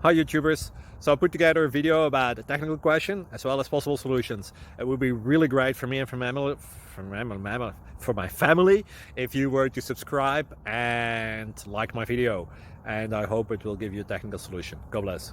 Hi YouTubers! So I put together a video about a technical question as well as possible solutions. It would be really great for me and for my family if you were to subscribe and like my video, and I hope it will give you a technical solution. God bless.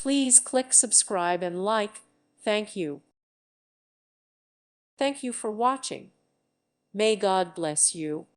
Please click subscribe and like. Thank you. Thank you for watching. May God bless you.